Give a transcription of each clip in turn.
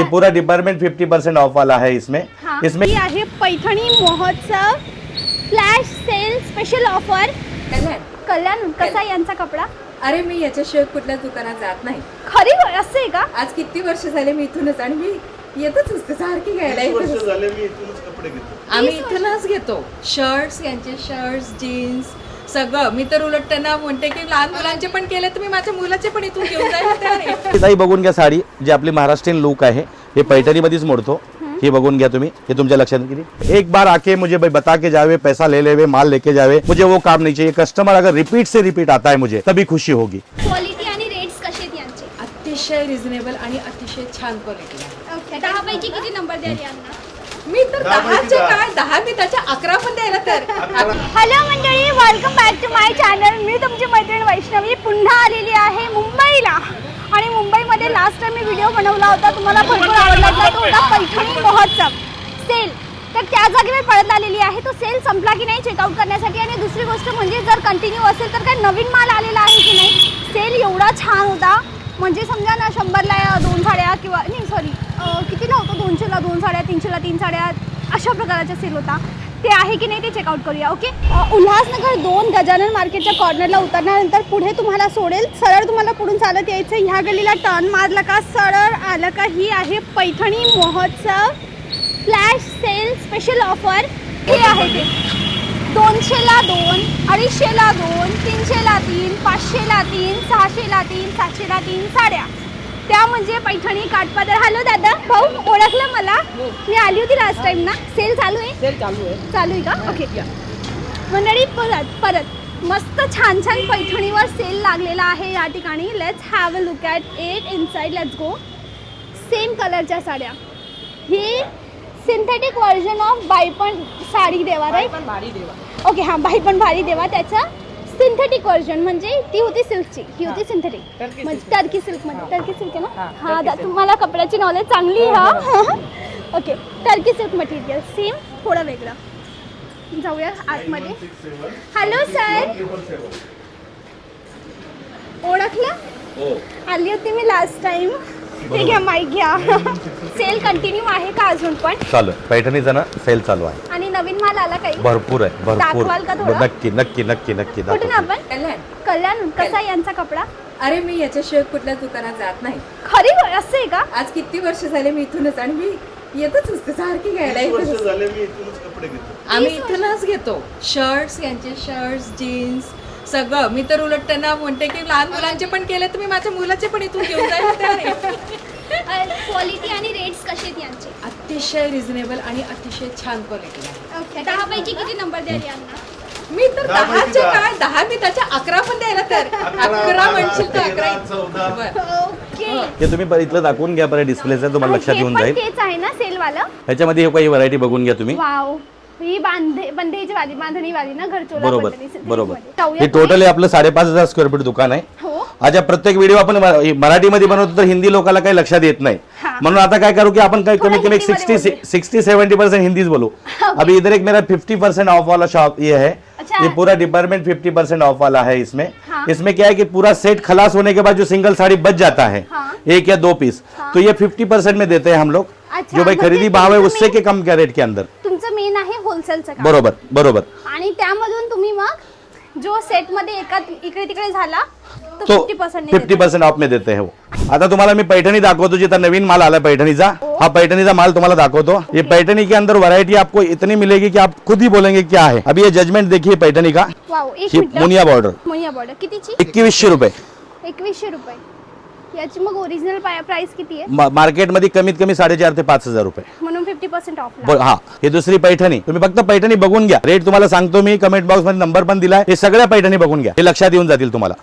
पूरा department 50% of वाला है इसमें। हाँ, इसमें ही आहे पैठणी महोत्सव फ्लॅश सेल स्पेशल ऑफर। कल्याण कसा आहे यांचा कपडा? अरे मी याच्याशिवाय कुठल्याच दुकानात जात नाही। खरी असं आहे का? आज किती वर्ष झाले मी इथूनच, आणि मी येतच असते सारखी घ्यायला इथूनच। झाले मी इथूनच कपडे घेतो। आम्ही इथूनच घेतो शर्ट्स, यांचे शर्ट्स, जीन्स सगळं। मी तर उलट त्यांना म्हणते की लहान मुलांचे पण केले तर मी माझ्या मुलाचे पण इथून घेऊन जायला तयार आहे। ताई बघून घ्या साडी, जी आपली महाराष्ट्रीयन लुक आहे हे पैठणी मध्येच मोडतो। ये बघून घ्या तुम्ही, हे तुमच्या लक्षात किती। एक बार आके मुझे भाई बता के जावे, पैसा ले लेवे, माल लेके जावे, मुझे वो काम नहीं चाहिए। कस्टमर अगर रिपीट से रिपीट आता है मुझे तभी खुशी होगी। क्वालिटी आणि रेट्स कसे आहेत यांचे? अतिशय रिझनेबल आणि अतिशय छान क्वालिटी आहे। ओके, 10 पैकी किती नंबर द्याल यांना? मी तर 10चे काय 10, मी त्याच्या 11 पण द्यायला तर। हॅलो मंडळी, welcome back to my channel. मी तुमची मैत्रीण वैष्णवी पुन्हा आलेली आहे मुंबईला। आणि मुंबईमध्ये लास्ट टाइम मी व्हिडिओ बनवला होता, तुम्हाला भरपूर आवडला होता। तो होता पैठणी महोत्सव सेल। तर त्या जागी मी परत आलेली आहे। तो सेल संपला की नाही चेकआउट करण्यासाठी। आणि दुसरी गोष्ट म्हणजे जर कंटिन्यू असेल तर काय नवीन माल आलेला आहे की नाही। सेल एवढा छान होता, म्हणजे समजा ना 100ला 2 साड्या किंवा नाही सॉरी कितीला होतं, 200ला 2 साड्या, 300ला 3 साड्या, अशा प्रकारचा सेल होता। ते आहे की नाही ते चेकआउट करूया। ओके, उल्हासनगर 2 गजानन मार्केटच्या कॉर्नरला उतरल्यानंतर पुढे तुम्हाला सोडेल, सरळ तुम्हाला पुढून चालत यायचं। ह्या गल्लीला टर्न मारला का सरळ आलं का ही आहे पैठणी महोत्सव फ्लॅश सेल स्पेशल ऑफर। हे आहे ते 200ला 2, 250ला 2, 300ला 3, 500ला 3, 600ला 3, 700ला 3 साड्या। त्या म्हणजे पैठणी काठपदर। हॅलो दादा, भाऊ ओळखलं मला? मी आली होती लास्ट टाइम ना। सेल चालू आहे? सेल चालू आहे। चालू आहे का? ओके मंडळी, परत मस्त छान छान पैठणीवर सेल लागलेला आहे या ठिकाणी। Let's have a look at it inside, let's go. Same कलरच्या साड्या, ही सिंथेटिक व्हर्जन ऑफ बाई पण साडी देवा, राईट? भारी देवा। ओके, हां, बाई पण भारी देवा त्याचा सिंथेटिक व्हर्जन। म्हणजे ती होती सिल्कची, ही होती सिंथेटिक, म्हणजे टर्की सिल्कमध्ये। टर्की सिल्क आहे ना? हां, तुम्हाला कपड्याची नॉलेज चांगली आहे हा। Okay, Turkey silk material same, थोडं वेगळं। जाऊया आतमध्ये। हॅलो सर, ओळखलं? आली होती मी लास्ट टाइम। ठीक आहे, माईक घ्या। सेल कंटिन्यू आहे का अजून पण? चालू आहे, पैठणीचा ना सेल चालू आहे। आणि नवीन माल आला काही? भरपूर आहे, भरपूर। दाखवाल का थोडं? नक्की नक्की नक्की नक्की कुठून दाखवतो। आपण? कल्याण कसा आहे यांचा कपडा? अरे मी याच्याशिवाय कुठल्याच दुकानात जात नाही। खरी असं आहे का? आज किती वर्ष झाले मी इथूनच, आणि मी येतच असते सारखी घ्यायला इथूनच। झाले मी इथूनच कपडे घेतो। आम्ही इथूनच घेतो शर्ट्स, यांचे शर्ट्स, जीन्स सगळं। मी तर उलट त्यांना म्हणते की लहान मुलांचे पण केले तर मी माझ्या मुलाचे पण इथून घेऊन जायला तयार आहे। क्वालिटी आणि रेट्स कसे आहेत यांचे? अतिशय रिझनेबल आणि अतिशय छान क्वालिटी आहे। ओके, 10 पैकी किती नंबर द्याल यांना? मी तर 10चे काय 10, मी त्याच्या 11 पण द्यायला तर। 11 म्हणशील तर 11। ओके, हे तुम्ही इथलं दाखवून घ्या परत डिस्प्लेचं, तुम्हाला लक्षात हे येऊन पण जाईल। तेच आहे ना सेल वाला? ह्याच्यामध्ये हे काही व्हरायटी बघून घ्या तुम्ही। वाव, ही बंधेची वाली, बांधणी वाली ना, घरचोला बरोबर बंधणी सिंथेटिक बरोबर। मध्ये। जाऊया हे टोटली आपलं 5,500 स्क्वेअर फीट दुकान आहे। हो, आज प्रत्येक व्हिडिओ आपण मराठीमध्ये बनवतो तर हिंदी लोकांना काही लक्षात येत नाही, हाँ। म्हणून आता काय करू की आपण काही थोड़ा कमी कमी हिंदी मध्ये 60-70% हिंदीच बोलो। अभी इधर एक मेरा 50% ऑफ वाला शॉप ये है। अच्छा। ये पूरा डिपार्टमेंट 50% ऑफ वाला है इसमें। हाँ। इसमें क्या है कि पूरा सेट खलास होने के बाद जो सिंगल साड़ी बच जाता है, हाँ। 1 या 2 पीस, तो ये 50% में देते हैं हम लोग। अच्छा, जो भाई म्हणजे खरीदी भाव है तुमचं उससे के कम क्या रेट के अंदर। तुमचं मेन आहे होलसेलचं काम। बरोबर बरोबर। आणि त्यामधून तुम्ही मग जो सेट मध्ये इकडे तिकडे झाला तो तो 50% ऑफ में देते हैं वो। आता तुम्हाला मी पैठणी दाखवतो, जिथं नवीन माल आला पैठणीचा। हा पैठणीचा माल तुम्हाला दाखवतो। ये पैठणी के अंदर वैरायटी आपको इतनी मिलेगी कि आप खुद ही बोलेंगे क्या है। अभी ये जजमेंट देखिए पैठणी का, वाव, एक ही minute. Muniya border, Muniya border कितीची? 2100 रुपये। 2100 रुपये। याची मग ओरिजिनल प्राइस किती आहे? मार्केट मध्ये कमीत कमी 4,500 ते 5,000 रुपये। म्हणून 50% ऑफ। हा, हे दुसरी पैठणी। तुम्ही फक्त पैठणी बघून घ्या, रेट तुम्हाला सांगतो मी, कमेंट बॉक्स मध्ये नंबर पण दिलाय। हे सगळ्या पैठणी बघून घ्या, हे लक्षात येऊन जातील तुम्हाला।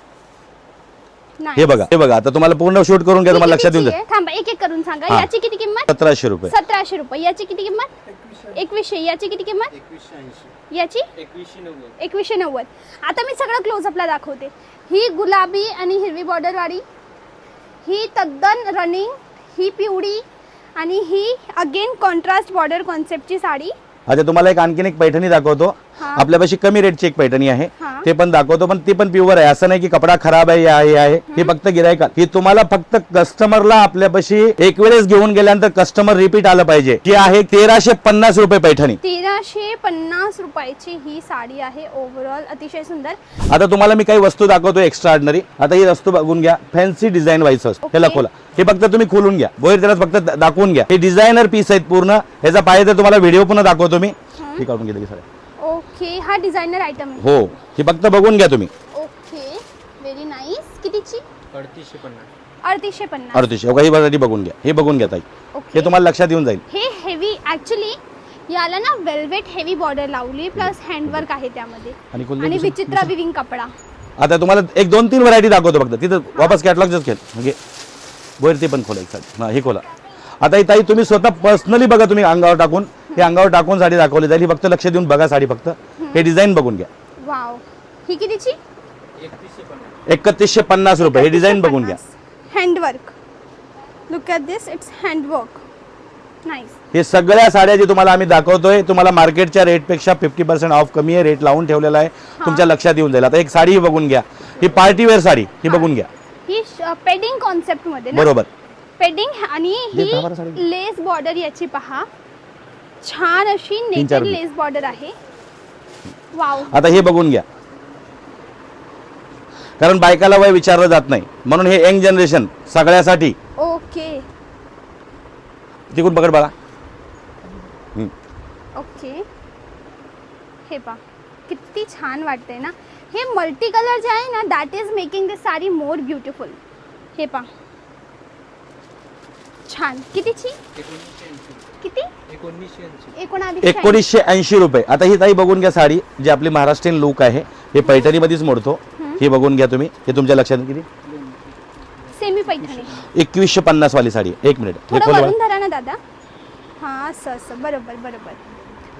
हे बघा, हे बघा, आता तुम्हाला पूर्ण शूट करून घ्या, तुम्हाला लक्षात येऊन जाईल। थांबा, एक एक करून सांगा। हाँ। याची किती किंमत? 1700 रुपये। 1700 रुपये। याची किती किंमत? 2100। याची किती किंमत? 2180। याची 2190। आता मी सगळं क्लोजअपला दाखवते। ही गुलाबी आणि हिरवी बॉर्डर वाली, ही तद्दन रनिंग, ही पिवळी, आणि ही अगेन कॉन्ट्रास्ट बॉर्डर कॉन्सेप्टची साडी। अच्छा, तुम्हाला एक आणखीन एक पैठणी दाखवतो। आपल्यापाशी कमी रेटची एक पैठणी आहे हा. ते पण दाखवतो, पण ती पण प्युअर आहे, असं नाही की कपडा खराब आहे या आहे हे फक्त गिरायका की तुम्हाला फक्त कस्टमरला आपल्यापाशी एक वेळेस घेऊन गेल्यानंतर कस्टमर रिपीट आलं पाहिजे. जी आहे 1350 रुपये पैठणी. 1350 रुपयाची ही साडी आहे. ओव्हरऑल अतिशय सुंदर. आता तुम्हाला मी काही वस्तू दाखवतो एक्स्ट्रा ऑर्डिनरी. आता ही वस्तू बघून घ्या, फॅन्सी डिझाईन वाईस असतो. ह्याला खोला, हे फक्त तुम्ही खोलून घ्या, बोहेर त्याला फक्त दाखवून घ्या. हे डिझायनर पीस आहेत पूर्ण. ह्याचा पाहिजे तर तुम्हाला व्हिडिओ पुन्हा दाखवतो मी. हे काढून घेतलं की साड्या. ओके, हा डिझायनर आयटम आहे. हो, हे फक्त बघून घ्या तुम्ही. Okay, very nice. कितीची? 3850. 38. ही व्हरायटी बघून घ्या, हे बघून घ्या ताई. ओके. हे तुम्हाला लक्षात येऊन जाईल. हे हेवी ऍक्च्युली याला ना वेल्वेट हेवी बॉर्डर लावली प्लस हँडवर्क आहे त्यामध्ये आणि खोललं आणि दुसरं- विचित्र विविंग कपडा. आता तुम्हाला एक 2-3 व्हरायटी दाखवतो फक्त. तिथं वापस कॅटलॉगच खेळ म्हणजे बोहेर ते पण खोला एक साडी. हा, हे खोला. आता ही ताई तुम्ही स्वतः पर्सनली बघा, तुम्ही अंगावर टाकून, हे अंगावर टाकून साडी दाखवली जाईल. ही फक्त लक्ष देऊन बघा साडी फक्त. हे डिझाईन बघून घ्या. वाव, ही कितीची? 3150 रुपये. हे डिझाईन बघून घ्या. Handwork. Look at this, it's handwork. Nice. हे सगळ्या साड्या जे तुम्हाला आम्ही दाखवतोय तुम्हाला मार्केटच्या रेटपेक्षा 50% ऑफ कमी आहे. रेट लावून ठेवलेला आहे, तुमच्या लक्षात येऊन जाईल. आता एक साडी ही बघून घ्या, ही पार्टी वेअर साडी, ही बघून घ्या. ही पेडिंग कॉन्सेप्ट मध्ये ना? बरोबर. पेडिंग आणि ही दहा बारा साडी. लेस बॉर्डर याची पहा, छान अशी 3-4 नेटेड रुपये. लेस बॉर्डर आहे. वाव. आता हे बघून घ्या, कारण बायकाला वय विचारलं जात नाही म्हणून हे यंग जनरेशन सगळ्यासाठी. ओके तिकडून पकड बाळा. ओके, हे पहा किती छान वाटतंय ना. हे मल्टी कलर जे आहे ना, that is making this sari more beautiful. हे पहा छान. कितीची? किती? 1980 रुपये. आता ही ताई बघून घ्या साडी, जी आपली महाराष्ट्रीयन लुक आहे. हे पैठणीमध्येच मोडतो. हे बघून घ्या तुम्ही. हे तुमच्या लक्षात किती? सेमी पैठणी. 2150 वाली साडी. एक मिनिट, हे थोडं खोल वरून धरा ना दादा. हा, असं असं, बरोबर बरोबर.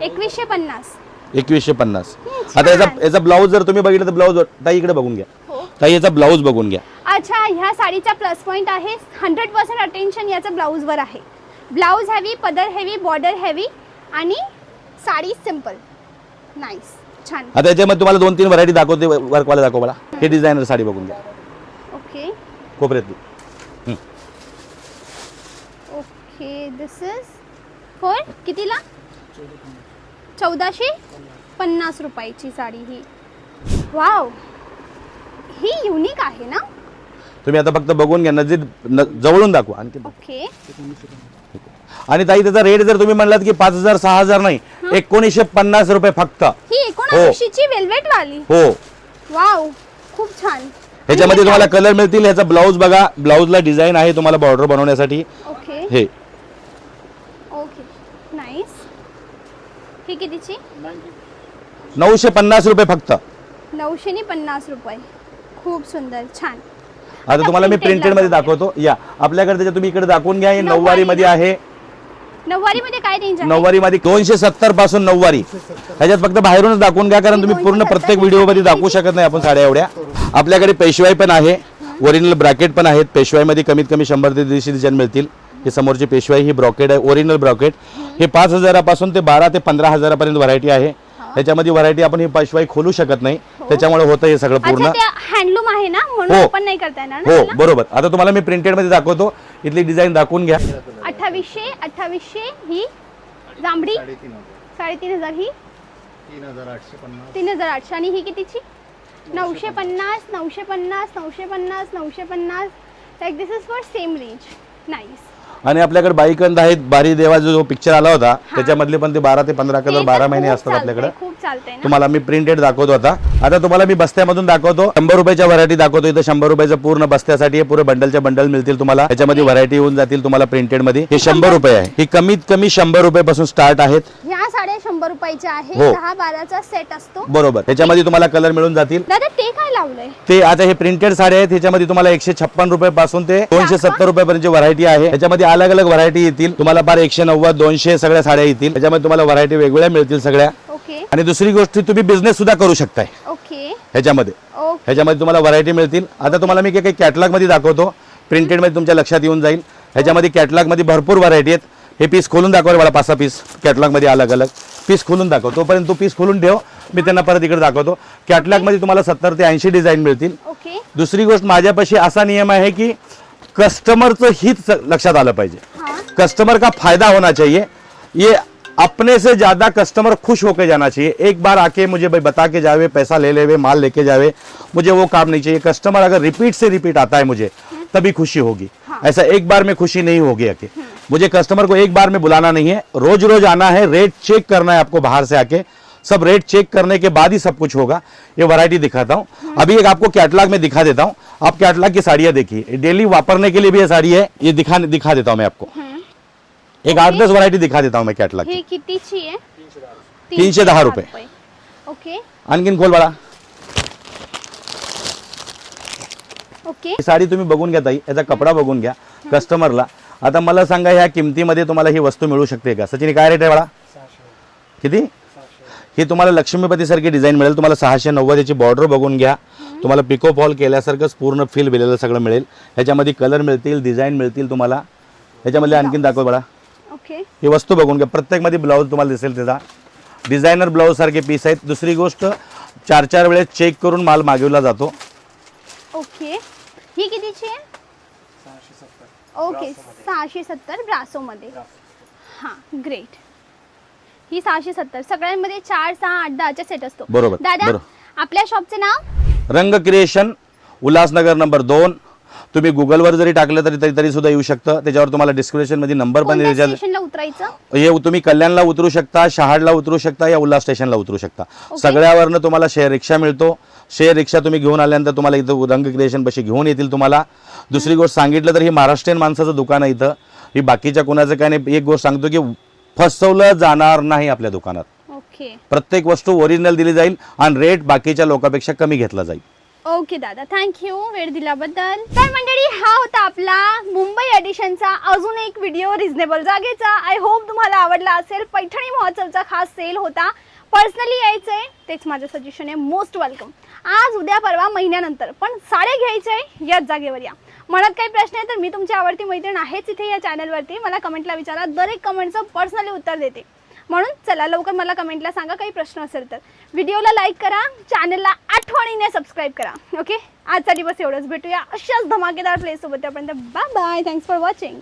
2150. 2150. छान. आता याचा ब्लाऊज जर तुम्ही बघितलं तर ब्लाऊज ताई इकडे बघून घ्या. हो. ताई याचा ब्लाऊज बघून घ्या. अच्छा, ह्या साडीचा प्लस पॉइंट आहे 100% अटेन्शन याचं ब्लाऊजवर आहे. ब्लाऊज हेवी, पदर हेवी, बॉर्डर हेवी आणि साडी सिंपल. नाईस, छान. आता याच्यामध्ये तुम्हाला 2-3 व्हरायटी दाखवते. वर्कवाला दाखव मला. हे डिझायनर साडी बघून घ्या, ओके कोपऱ्यातली. ओके, दिस इज फॉर कितीला? 1450 रुपयाची साडी ही. वाव, ही युनिक आहे ना. तुम्ही आता फक्त बघून घ्या, नजीक जवळून दाखवा. आणखी ओके, आणि ताई त्याचा रेट जर तुम्ही म्हणलात की 5000-6000 नाही, 1950 रुपये फक्त. ही 79 ची वेल्वेट वाली. हो, वाव, खूप छान. ह्याच्यामध्ये तुम्हाला कलर मिळतील. ह्याचा ब्लाऊज बघा, ब्लाऊजला डिझाईन आहे तुम्हाला बॉर्डर बनवण्यासाठी. ओके हे ओके, नाईस. ही कितीची? 950 रुपये फक्त. 950 रुपये. खूप सुंदर, छान. आता तुम्हाला मी printed प्रिंटेड मध्ये ला दाखवतो. या आपल्याकडे त्याच्या तुम्ही इकडे दाखवून घ्या. हे नऊवारी नऊवारी मध्ये ना? आहे. नऊवारी मध्ये काय रेंज आहे? नऊवारी मध्ये 270 पासून नऊवारी. ह्याच्यात फक्त बाहेरूनच दाखवून घ्या, कारण तुम्ही पूर्ण 270 प्रत्येक व्हिडिओ मध्ये दाखवू शकत नाही आपण साड्या एवढ्या. आपल्याकडे पेशवाई पण आहे, ओरिजिनल ब्रॅकेट पण आहेत. पेशवाईमध्ये कमीत कमी 100 ते 150 डिझाईन मिळतील. ही समोरची पेशवाई, ही ब्रॉकेट आहे, ओरिजिनल ब्रॉकेट. हे 5000 पासून ते 12 ते 15,000 पर्यंत व्हरायटी आहे. त्याच्यामध्ये व्हरायटी आपण ही पेशवाई खोलू शकत नाही, त्याच्यामुळे होतं हे सगळं पूर्ण. अच्छा, ते हँडलूम आहे ना, म्हणून हो. आपण नाही करता येणार ना हो त्याला? बरोबर. आता तुम्हाला मी प्रिंटेड मध्ये दाखवतो. इथली डिझाईन दाखवून घ्या. 2800 ही जांभळी 3500 ही 3800 आणि ही कितीची? 950 950 950 950. Like this is for same range. Nice. आणि आपल्याकडे बाईकंद आहेत. बारी देवाचा जो पिक्चर आला होता त्याच्यामधले पण ते 12 ते 15 कलर 12 महिने असतात आपल्याकडे. खूप चालतंय ना. तुम्हाला मी प्रिंटेड दाखवतो. आता तुम्हाला मी बस्त्यामधून दाखवतो. 100 रुपयाच्या व्हरायटी दाखवतो. इथं 100 रुपयाचं पूर्ण बस्त्यासाठी पुरे बंडलच्या बंडल मिळतील तुम्हाला. त्याच्यामध्ये व्हरायटी येऊन जातील तुम्हाला प्रिंटेड मध्ये. हे 100 रुपये आहे. ही कमीत कमी 100 रुपयापासून स्टार्ट आहेत. ह्या साड्या 100 रुपयाच्या आहे. हो. 10-12चा सेट असतो. बरोबर. त्याच्यामध्ये तुम्हाला कलर मिळून जातील. दादा ते काय लावलंय? ते आता हे प्रिंटेड साड्या आहेत. ह्याच्यामध्ये तुम्हाला 156 रुपयापासून ते 270 रुपयापर्यंतची व्हरायटी आहे. ह्याच्यामध्ये अलग अलग व्हरायटी येतील तुम्हाला. बार 190 200 सगळ्या साड्या येतील. त्याच्यामध्ये तुम्हाला व्हरायटी वेगवेगळ्या मिळतील सगळ्या. ओके आणि दुसरी गोष्ट, तुम्ही बिझनेस सुद्धा करू शकताय ओके ह्याच्यामध्ये. ओके. ह्याच्यामध्ये तुम्हाला व्हरायटी मिळतील. आता तुम्हाला मी काही कॅटलॉग मध्ये दाखवतो. प्रिंटेड मध्ये तुमच्या लक्षात येऊन जाईल. ह्याच्यामध्ये कॅटलॉग मध्ये भरपूर व्हरायटी आहेत. हे पीस खोलून दाखवा मला 5-6 पीस कॅटलॉग मध्ये अलग अलग. पीस खोलून दाखव, तोपर्यंत तू पीस खोलून ठेव, मी त्यांना परत इकडे दाखवतो. कॅटलॉगमध्ये तुम्हाला 70 ते 80 डिझाईन मिळतील. ओके. दुसरी गोष्ट, माझ्यापाशी असा नियम आहे की कस्टमरचं हित लक्षात आलं पाहिजे. हाँ. कस्टमर का फायदा होना चाहिए. ये अपने से ज्यादा कस्टमर खुश होकर जाना चाहिए. एक बार आके मुझे भाई बता के जावे, पैसा ले लेवे, माल लेके जावे, मुझे वो काम नहीं चाहिए. कस्टमर अगर रिपीट से रिपीट आता है मुझे, तभी खुशी होगी. ऐसा एक बार में खुशी नहीं होगी. आके मुझे कस्टमर को एक बार में बुलाना नहीं है, रोज रोज आना है, रेट चेक करना है आपको. बाहर से आके सब रेट चेक करने के बाद ही सब कुछ होगा. ये वैरायटी दिखाता हूँ. अभी एक आपको कैटलॉग में दिखा देता हूँ. आप कैटलॉग की साड़ियाँ देखिए, डेली वापरने के लिए भी ये साड़ी है. ये दिखा देता हूँ मैं आपको. एक 8-10 वैरायटी दिखा देता हूँ मैं कैटलॉग हे की. कितीची आहे? 310 रुपये. ओके. आणखीन खोल बाळा. ओके. ही साडी तुम्ही बघून घ्या ताई, याचा कपडा बघून घ्या कस्टमरला. आता मला सांगा, ह्या किमतीमध्ये तुम्हाला ही वस्तू मिळू शकते का? सचिन, काय रेट आहे बाळा? किती? ही तुम्हाला लक्ष्मीपती सारखी डिझाईन मिळेल. तुम्हाला 690. याची बॉर्डर बघून घ्या. तुम्हाला पिको फॉल केल्यासारखंच पूर्ण फील दिलेलं सगळं मिळेल. ह्याच्यामध्ये कलर मिळतील, डिझाईन मिळतील तुम्हाला. ह्याच्यामध्ये आणखीन दाखव बाळा. ओके. ही वस्तू बघून घ्या. प्रत्येकमध्ये ब्लाऊज तुम्हाला दिसेल त्याचा. डिझायनर ब्लाऊज सारखे पीस आहेत. दुसरी गोष्ट, 4-4 वेळेस चेक करून माल मागवला जातो. ओके. ही कितीची आहे? 670. ओके. 670 ब्रासो मध्ये. हां, ग्रेट. ही 670. सगळ्यांमध्ये 4, 6, 8, 10चा सेट असतो. बरोबर. दादा, आपल्या शॉपचे नाव? रंग क्रिएशन, उल्हासनगर नंबर 2. तुम्ही गुगलवर जरी टाकलं तरी सुद्धा येऊ शकतं. त्याच्यावर तुम्हाला डिस्क्रिप्शनमध्ये नंबर पण कोणत्या दिलेला आहे. स्टेशनला उतरायचं? हे तुम्ही कल्याणला उतरू शकता, शहाडला उतरू शकता, या उल्हास स्टेशनला उतरू शकता. सगळ्यावरनं तुम्हाला शेअर रिक्षा मिळतो. शेअर रिक्षा तुम्ही घेऊन आल्यानंतर तुम्हाला इथं रंग क्रिएशन पाशी घेऊन येतील तुम्हाला. दुसरी गोष्ट सांगितलं तर ही महाराष्ट्रीयन माणसाचं दुकान आहे इथं. ही बाकीच्या कोणाचं काय नाही. एक गोष्ट सांगतो की फसवलं जाणार नाही आपल्या दुकानात. ओके. प्रत्येक वस्तू ओरिजिनल दिली जाईल आणि रेट बाकीच्या लोकांपेक्षा कमी घेतला जाईल. ओके दादा, थँक्यू वेळ दिल्याबद्दल. तर मंडळी, हा होता आपला मुंबई एडिशनचा अजून एक व्हिडिओ रिझनेबल जागेचा. आय होप तुम्हाला आवडला असेल. पैठणी महोत्सवचा खास सेल होता. पर्सनली यायचंय तेच माझं सजेशन आहे. Most welcome. आज, उद्या, परवा, महिन्यानंतर पण साड्या घ्यायचंय, याच जागेवर या. मनात काही प्रश्न आहे तर मी तुमची आवडती मैत्रीण आहेच इथे या चॅनलवरती. मला कमेंटला विचारा, दर एक कमेंटचं पर्सनली उत्तर देते. म्हणून चला लवकर मला कमेंटला सांगा काही प्रश्न असेल तर. व्हिडिओला लाईक करा, चॅनलला आठवणीने सबस्क्राईब करा. ओके. आजचा दिवस एवढंच. भेटूया अशाच धमाकेदार प्लेसोबत. त्यापर्यंत bye bye. Thanks for watching.